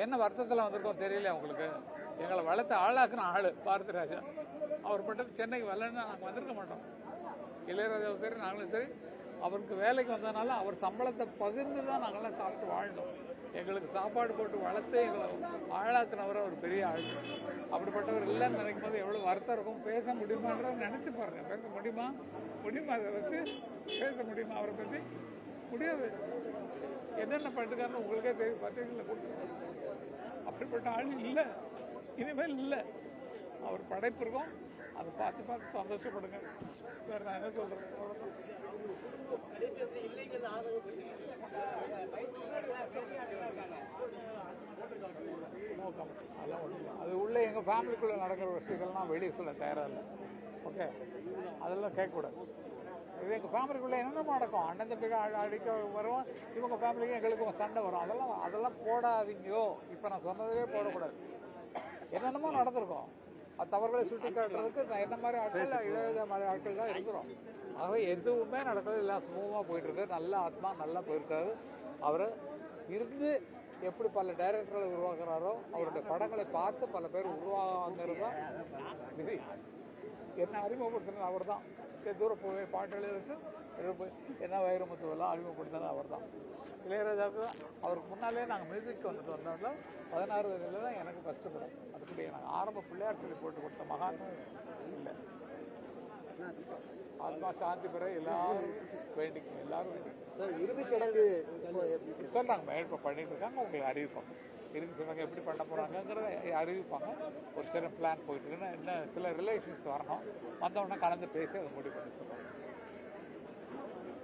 என்ன வருத்தத்தில் வந்திருக்கோம் தெரியல உங்களுக்கு. எங்களை வளர்த்து ஆளாக்குன ஆள் பாரதிராஜா. அவர் மட்டும் சென்னைக்கு வரலன்னா நாங்கள் வந்திருக்க மாட்டோம். இளையராஜாவும் சரி நாங்களும் சரி அவருக்கு வேலைக்கு வந்ததுனால அவர் சம்பளத்தை பகிர்ந்து தான் நாங்கள்லாம் சாப்பிட்டு வாழ்ந்தோம். எங்களுக்கு சாப்பாடு போட்டு வளர்த்து எங்களை ஆளாக்குனவர் ஒரு பெரிய ஆள். அப்படிப்பட்டவர் இல்லைன்னு நினைக்கும் போது எவ்வளோ வருத்தம் இருக்கும். பேச முடியுமான்றத நினச்சி பாருங்க. பேச முடியுமா அதை வச்சு பேச முடியுமா அவரை பற்றி? முடியாது. என்னென்ன பண்ணிருக்காருன்னு உங்களுக்கே தெரியும். பத்திரிகையில் கொடுத்துருக்கோம். அப்படிப்பட்ட ஆள் இல்லை, இனிமேல் இல்லை. அவர் படைப்பு இருக்கும், அதை பார்த்து சந்தோஷப்படுங்க. வேறு நான் என்ன சொல்கிறேன்? அதெல்லாம் ஒன்றும் இல்லை. அது உள்ளே எங்கள் ஃபேமிலிக்குள்ளே நடக்கிற விஷயங்கள்லாம் வெளியே சொல்ல தயாராக இல்லை. ஓகே, அதெல்லாம் கேட்கக்கூடாது. இது எங்கள் ஃபேமிலிக்குள்ளே என்னென்ன நடக்கும். அண்ணன் தம்பி அடிக்க வரும், இவங்க ஃபேமிலிக்கும் எங்களுக்கும் சண்டை வரும். அதெல்லாம் போடாதீங்கோ. இப்போ நான் சொன்னதே போடக்கூடாது. என்னென்னமோ நடந்திருக்கோம். அது தவறுகளை சுட்டி காட்டுறதுக்கு நான் என்ன மாதிரி ஆட்கள், இளையராஜா மாதிரி ஆட்கள் தான் இருக்கிறோம். ஆகவே எதுவுமே நடக்கிறது எல்லாம் சுமூகமாக போயிட்டுருக்கு. நல்ல ஆத்மா நல்லா போயிருக்காரு. அவர் இருந்து எப்படி பல டைரக்டர்களை உருவாக்குறாரோ அவருடைய படங்களை பார்த்து பல பேர் உருவாங்கிறது தான் விதி. என்ன அறிமுகப்படுத்தினது அவர் தான். சரி தூரம் போய் பாட்டு எழுதி வச்சு என்ன வைரமுத்துவெல்லாம் அறிமுகப்படுத்தினது அவர் தான். இளையராஜாவுக்கு தான் அவருக்கு முன்னாலே நாங்கள் மியூசிக் வந்துட்டு வந்தோம்ல 16 வயதில் தான் எனக்கு ஃபஸ்ட்டு படம். அதுக்குள்ளே நாங்கள் ஆரம்ப பிள்ளையார் சொல்லி போட்டு கொடுத்த மகானும் இல்லை. ஆத்மா சாந்தி பெற எல்லாரும் வேண்டிக்கும். எல்லாரும் சார் இறுதிச் சடங்கு சொல்கிறாங்க, இப்போ பண்ணிட்டு இருக்காங்க. உங்களுக்கு அறிவிப்பாங்க. இறுதி சடங்கு எப்படி பண்ண போகிறாங்கங்கிறத அறிவிப்பாங்க. ஒரு சில பிளான் போயிட்டு இருக்குன்னா இன்னும் சில ரிலேஷன்ஸ் வரணும். வந்தவொடனே கலந்து பேசி அதை முடிவு பண்ணி சொல்லுவாங்க.